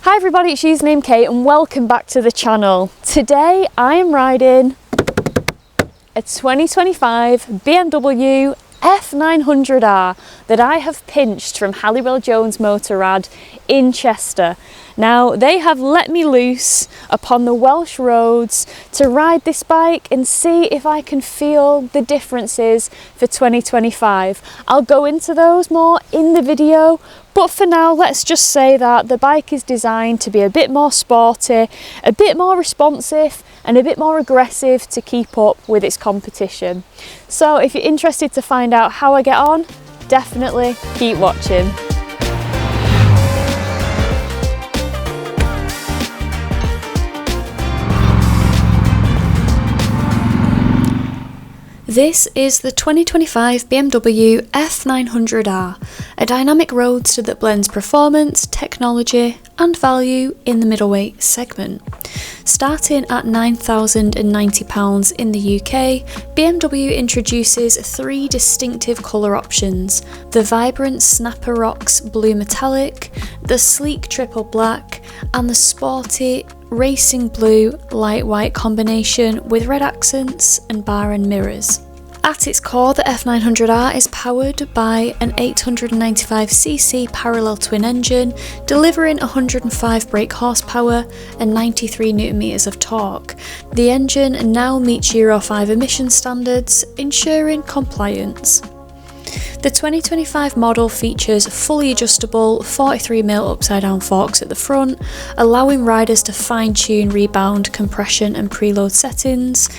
Hi everybody, it's Usernamekate and welcome back to the channel. Today I am riding a 2025 BMW F900R that I have pinched from Halliwell Jones Motorrad in Chester. Now they have let me loose upon the Welsh roads to ride this bike and see if I can feel the differences for 2025. I'll go into those more in the video, but for now let's just say that the bike is designed to be a bit more sporty, a bit more responsive and a bit more aggressive to keep up with its competition. So if you're interested to find out how I get on, definitely keep watching. This is the 2025 BMW F900R, a dynamic roadster that blends performance, technology and value in the middleweight segment. Starting at £9,090 in the UK, BMW introduces three distinctive colour options: the vibrant Snapper Rocks Blue Metallic, the sleek Triple Black and the sporty Racing Blue Light White combination with red accents and bar and mirrors. At its core, the F900R is powered by an 895cc parallel twin engine, delivering 105 brake horsepower and 93 Nm of torque. The engine now meets Euro 5 emission standards, ensuring compliance. The 2025 model features fully adjustable 43mm upside down forks at the front, allowing riders to fine-tune rebound, compression and preload settings.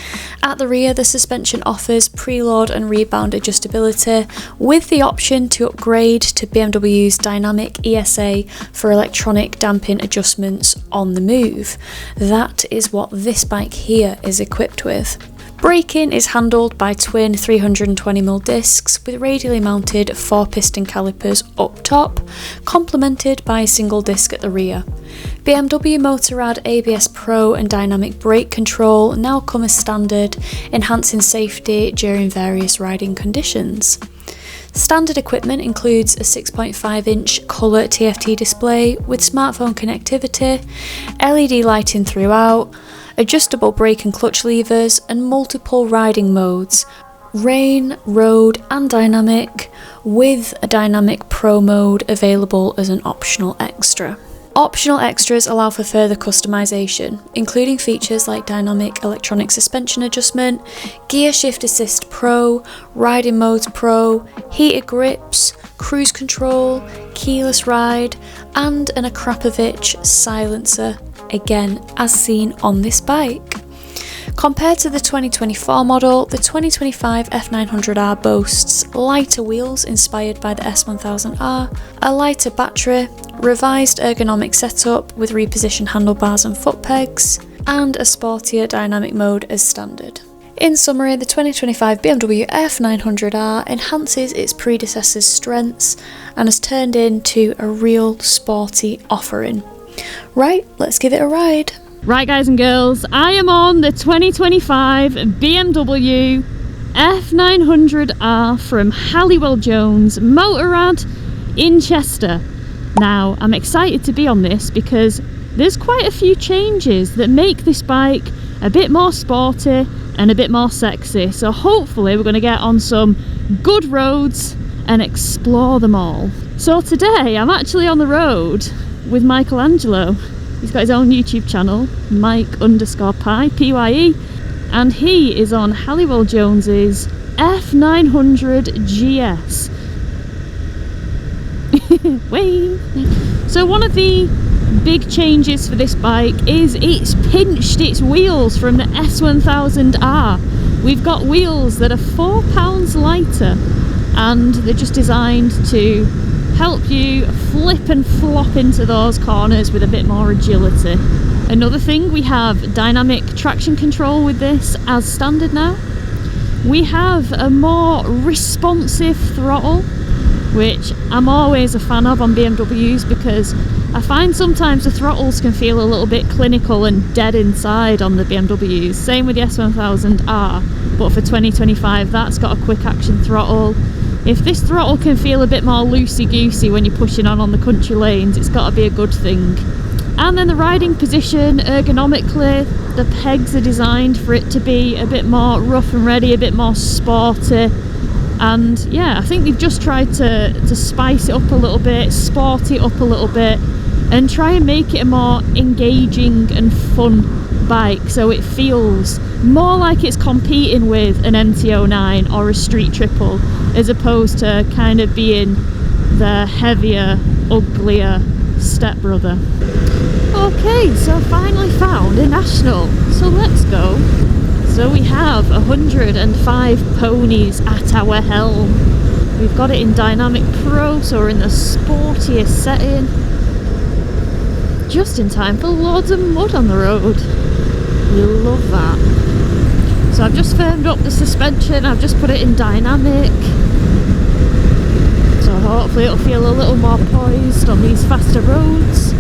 At the rear, the suspension offers preload and rebound adjustability, with the option to upgrade to BMW's dynamic ESA for electronic damping adjustments on the move. That is what this bike here is equipped with. Braking is handled by twin 320mm discs with radially mounted 4-piston calipers up top, complemented by a single disc at the rear. BMW Motorrad ABS Pro and dynamic brake control now come as standard, enhancing safety during various riding conditions. Standard equipment includes a 6.5-inch colour TFT display with smartphone connectivity, LED lighting throughout, adjustable brake and clutch levers and multiple riding modes: rain, road and dynamic, with a dynamic pro mode available as an optional extra. Optional extras allow for further customization, including features like dynamic electronic suspension adjustment, gear shift assist pro, riding modes pro, heated grips, cruise control, keyless ride and an Akrapovic silencer, again as seen on this bike. Compared to the 2024 model, the 2025 F900R boasts lighter wheels inspired by the S1000R, a lighter battery, revised ergonomic setup with repositioned handlebars and foot pegs, and a sportier dynamic mode as standard. In summary, the 2025 BMW F900R enhances its predecessor's strengths and has turned into a real sporty offering. Right, let's give it a ride. Right guys and girls, I am on the 2025 BMW F900R from Halliwell Jones Motorrad in Chester. Now, I'm excited to be on this because there's quite a few changes that make this bike a bit more sporty and a bit more sexy. So hopefully we're going to get on some good roads and explore them all. So today I'm actually on the road with Michelangelo. He's got his own YouTube channel, Mike_Pye, P-Y-E, and he is on Halliwell Jones's F900 GS. Wait. So one of the big changes for this bike is it's pinched its wheels from the S1000R. We've got wheels that are 4 pounds lighter and they're just designed to help you flip and flop into those corners with a bit more agility. Another thing, we have dynamic traction control with this as standard now. We have a more responsive throttle, which I'm always a fan of on BMWs because I find sometimes the throttles can feel a little bit clinical and dead inside on the BMWs. Same with the S1000R, but for 2025 that's got a quick action throttle. If this throttle can feel a bit more loosey-goosey when you're pushing on the country lanes, it's got to be a good thing. And then the riding position, ergonomically, the pegs are designed for it to be a bit more rough and ready, a bit more sporty. And yeah, I think they've just tried to spice it up a little bit, sport it up a little bit, and try and make it a more engaging and fun bike, so it feels more like it's competing with an MT-09 or a Street Triple, as opposed to kind of being the heavier, uglier stepbrother. Okay, so I finally found a national, so let's go. So we have 105 ponies at our helm. We've got it in Dynamic Pro, so we're in the sportiest setting. Just in time for loads of mud on the road. We love that. So I've just firmed up the suspension, I've just put it in dynamic. So hopefully it'll feel a little more poised on these faster roads.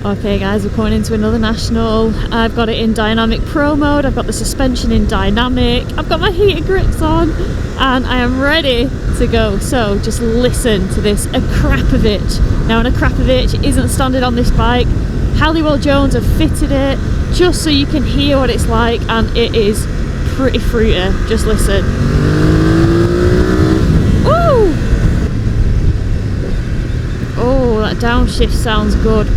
Okay guys, we're coming into another national. I've got it in dynamic pro mode, I've got the suspension in dynamic, I've got my heated grips on, and I am ready to go. So just listen to this Akrapovic. Now an Akrapovic isn't standard on this bike. Halliwell Jones have fitted it just so you can hear what it's like, and it is pretty fruity. Just listen. Woo! Oh, that downshift sounds good.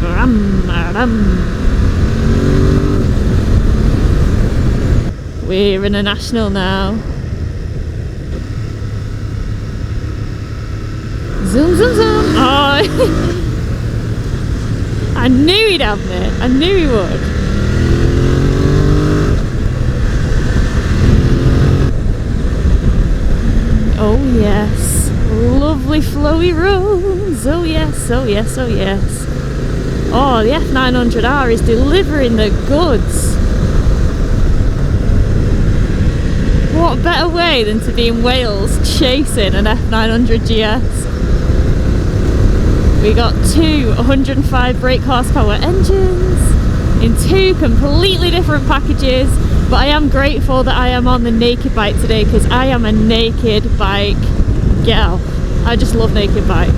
We're in a national now. Zoom, zoom, zoom. Oh, I knew he'd have me. I knew he would. Oh yes. Lovely flowy roads. Oh yes, oh yes, oh yes. Oh, the F900R is delivering the goods. What better way than to be in Wales chasing an F900 GS? We got two 105 brake horsepower engines in two completely different packages, but I am grateful that I am on the naked bike today, because I am a naked bike gal. I just love naked bikes.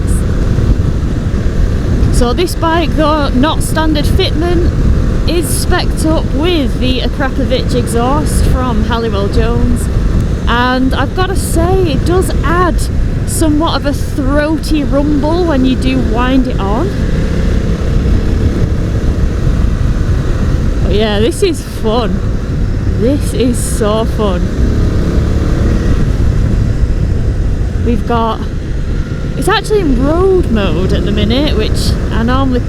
So this bike, though not standard fitment, is specced up with the Akrapovic exhaust from Halliwell Jones, and I've got to say it does add somewhat of a throaty rumble when you do wind it on. Oh yeah, this is fun. This is so fun. We've got, it's actually in road mode at the minute, which I normally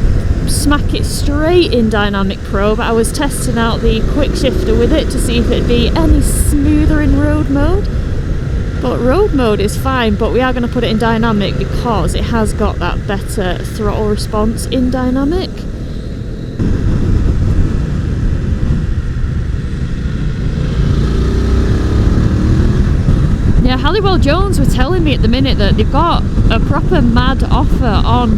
smack it straight in Dynamic Pro, but I was testing out the quick shifter with it to see if it'd be any smoother in road mode. But road mode is fine, but we are going to put it in dynamic because it has got that better throttle response in dynamic. Yeah, Halliwell Jones were telling me at the minute that they've got a proper mad offer on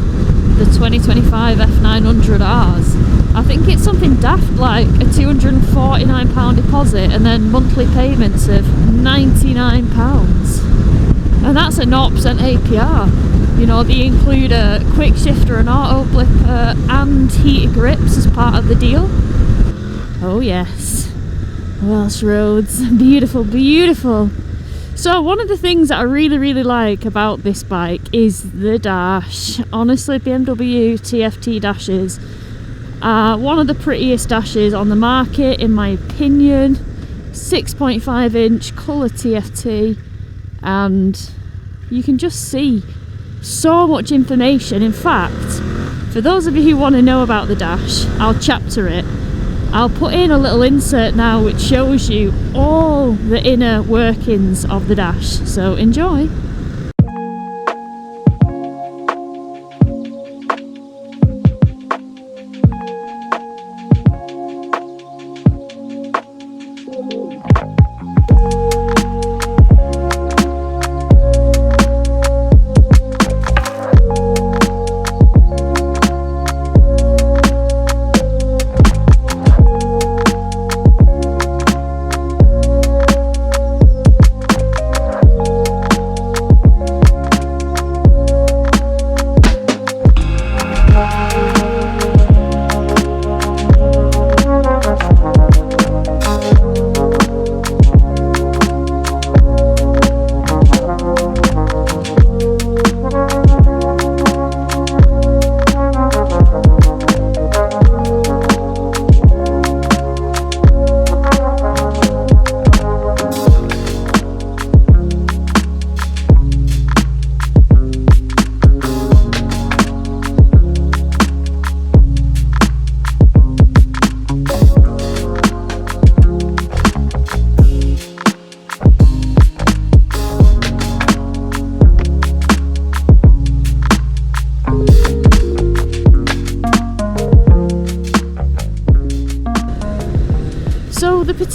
the 2025 F900Rs. I think it's something daft like a £249 deposit and then monthly payments of £99. And that's a 0% APR. You know, they include a quick shifter, an auto blipper and heated grips as part of the deal. Oh yes, Welsh roads, beautiful, beautiful. So one of the things that I really like about this bike is the dash. Honestly, BMW TFT dashes are one of the prettiest dashes on the market in my opinion. 6.5 inch colour TFT, and you can just see so much information. In fact, for those of you who want to know about the dash, I'll chapter it. I'll put in a little insert now which shows you all the inner workings of the dash, so enjoy.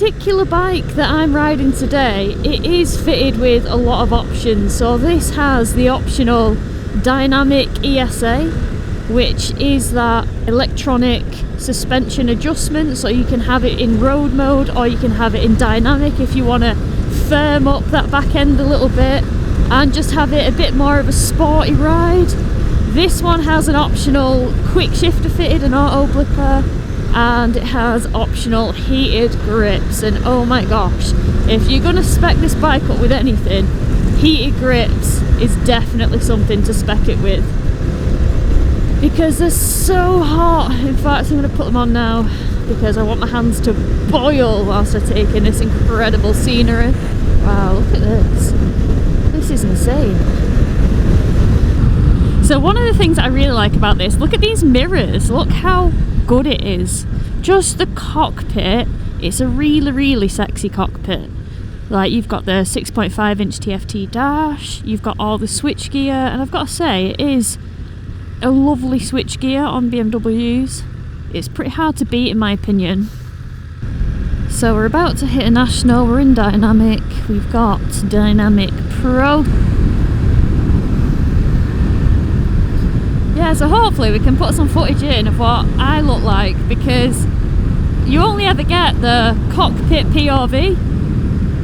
particular bike that I'm riding today, it is fitted with a lot of options. So this has the optional dynamic ESA, which is that electronic suspension adjustment, so you can have it in road mode or you can have it in dynamic if you want to firm up that back end a little bit and just have it a bit more of a sporty ride. This one has an optional quick shifter fitted, an auto blipper, and it has optional heated grips. And oh my gosh, if you're gonna spec this bike up with anything, heated grips is definitely something to spec it with, because they're so hot. In fact, I'm going to put them on now because I want my hands to boil whilst I take in this incredible scenery. Wow, look at this. This is insane. So one of the things that I really like about this, look at these mirrors. Look how good it is. Just the cockpit, it's a really sexy cockpit. Like, you've got the 6.5 inch TFT dash, you've got all the switchgear, and I've got to say, it is a lovely switchgear on BMWs. It's pretty hard to beat in my opinion. So we're about to hit a national, we're in dynamic, we've got dynamic pro. Yeah, so hopefully we can put some footage in of what I look like, because you only ever get the cockpit POV.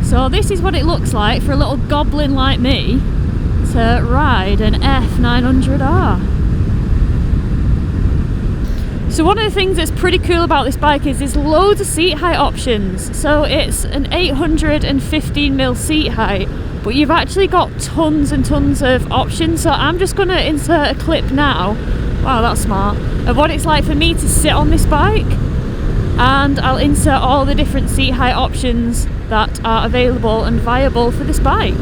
So this is what it looks like for a little goblin like me to ride an F900R. So one of the things that's pretty cool about this bike is there's loads of seat height options. So it's an 815mm seat height, but you've actually got tons and tons of options. So I'm just going to insert a clip now, wow that's smart, of what it's like for me to sit on this bike, and I'll insert all the different seat height options that are available and viable for this bike.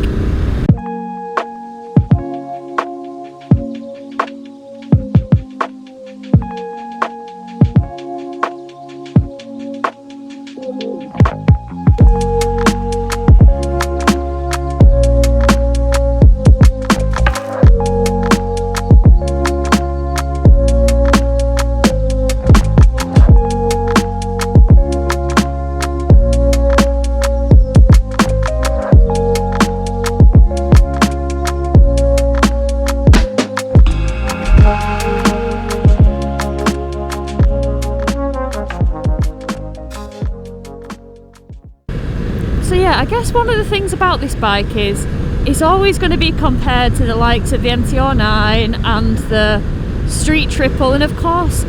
So yeah, I guess one of the things about this bike is it's always going to be compared to the likes of the MT-09 and the Street Triple, and of course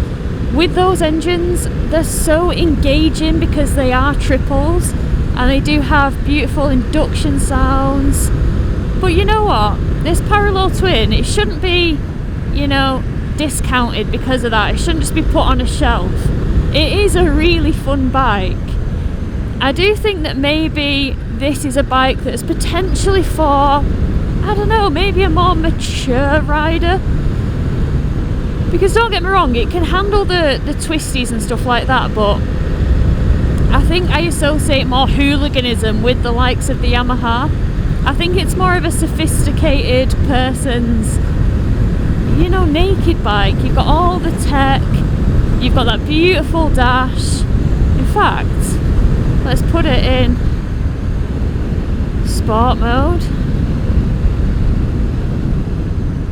with those engines they're so engaging because they are triples and they do have beautiful induction sounds. But you know what, this parallel twin, it shouldn't be, you know, discounted because of that. It shouldn't just be put on a shelf. It is a really fun bike. I do think that maybe this is a bike that's potentially for, I don't know, maybe a more mature rider. Because don't get me wrong, it can handle the twisties and stuff like that, but I think I associate more hooliganism with the likes of the Yamaha. I think it's more of a sophisticated person's, you know, naked bike. You've got all the tech, you've got that beautiful dash. In fact, let's put it in sport mode.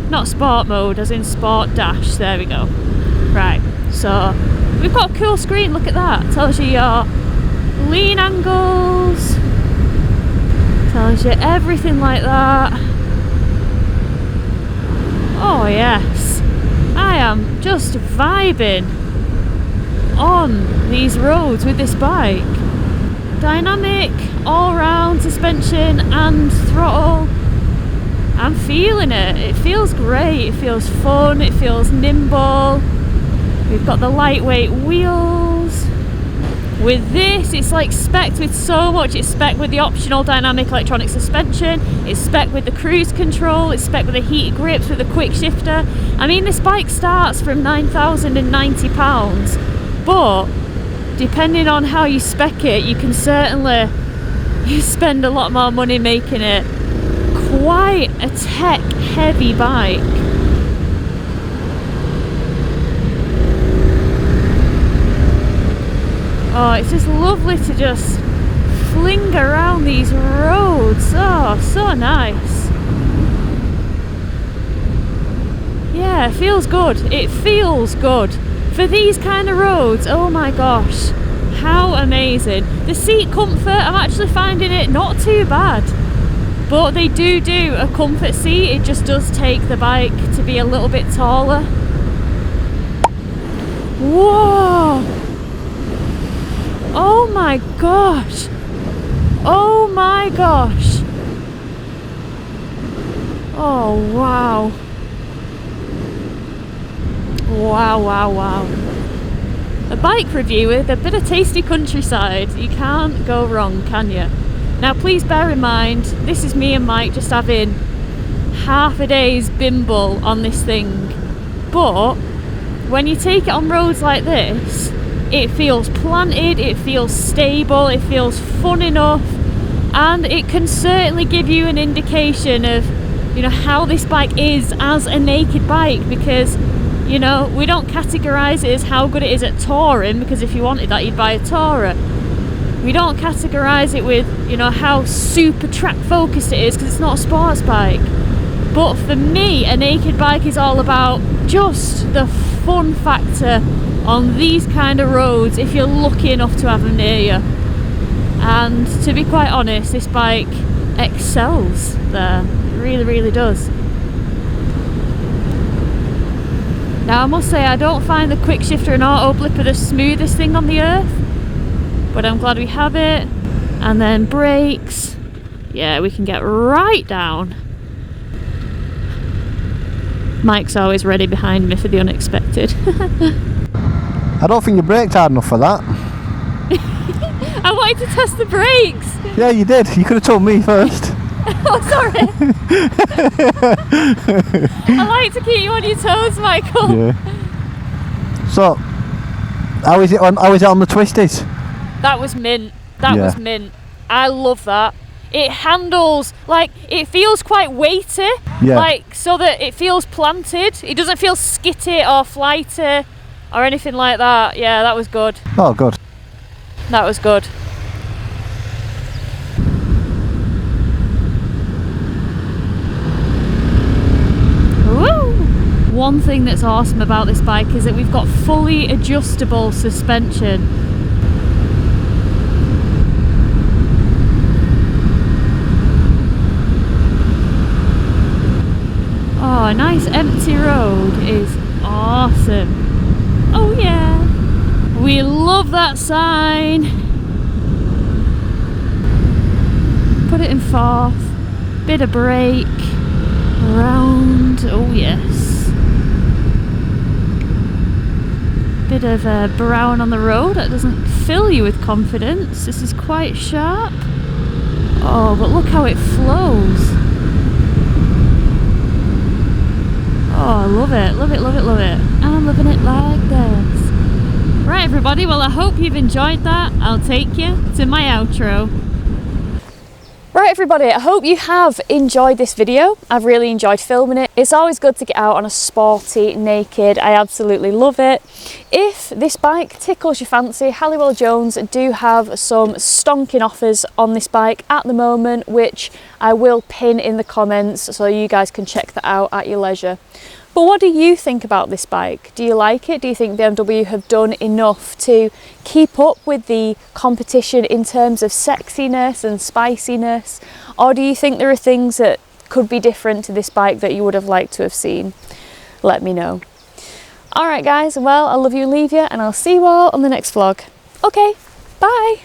Not sport mode, as in sport dash, there we go. Right, so we've got a cool screen, look at that. Tells you your lean angles, tells you everything like that. Oh yes, I am just vibing on these roads with this bike. Dynamic, all-round suspension and throttle. I'm feeling it. It feels great. It feels fun. It feels nimble. We've got the lightweight wheels. With this, it's like spec'd with so much. It's spec'd with the optional dynamic electronic suspension. It's spec'd with the cruise control. It's spec'd with the heated grips with a quick shifter. I mean, this bike starts from £9,090, but depending on how you spec it, you can certainly spend a lot more money making it quite a tech heavy bike. Oh, it's just lovely to just fling around these roads. Oh, so nice. Yeah, it feels good. It feels good. For these kind of roads, oh my gosh, how amazing. The seat comfort, I'm actually finding it not too bad. But they do a comfort seat. It just does take the bike to be a little bit taller. Whoa! Oh my gosh! Oh my gosh! Oh wow! Wow, wow, wow. A bike review with a bit of tasty countryside. You can't go wrong, can you? Now please bear in mind, this is me and Mike just having half a day's bimble on this thing. But when you take it on roads like this, it feels planted, it feels stable, it feels fun enough, and it can certainly give you an indication of, you know, how this bike is as a naked bike, because, you know, we don't categorise it as how good it is at touring, because if you wanted that you'd buy a tourer. We don't categorise it with, you know, how super track focused it is, because it's not a sports bike. But for me, a naked bike is all about just the fun factor on these kind of roads if you're lucky enough to have them near you. And to be quite honest, this bike excels there. It really, really does. Now I must say, I don't find the quick shifter and auto blipper the smoothest thing on the earth, but I'm glad we have it. And then brakes, yeah, we can get right down. Mike's always ready behind me for the unexpected. I don't think you braked hard enough for that. I wanted to test the brakes. Yeah, you did. You could have told me first. Oh, sorry. I like to keep you on your toes, Michael. Yeah. So, how is it on the twisties? That was mint. That was mint. I love that. It handles, like, it feels quite weighty, like, so that it feels planted. It doesn't feel skitty or flighty or anything like that. Yeah, that was good. Oh, good. That was good. Woo! One thing that's awesome about this bike is that we've got fully adjustable suspension. Oh, a nice empty road is awesome. Oh yeah, we love that sign. Put it in fourth, bit of brake, round, oh yes. Bit of brown on the road, that doesn't fill you with confidence. This is quite sharp. Oh, but look how it flows. Oh, I love it, love it, love it, love it. And I'm loving it like this. Right everybody, well I hope you've enjoyed that. I'll take you to my outro. Right everybody, I hope you have enjoyed this video. I've really enjoyed filming it. It's always good to get out on a sporty, naked. I absolutely love it. If this bike tickles your fancy, Halliwell Jones do have some stonking offers on this bike at the moment, which I will pin in the comments so you guys can check that out at your leisure. But what do you think about this bike? Do you like it? Do you think BMW have done enough to keep up with the competition in terms of sexiness and spiciness? Or do you think there are things that could be different to this bike that you would have liked to have seen? Let me know. Alright guys, well I love you and leave you, and I'll see you all on the next vlog. Okay, bye!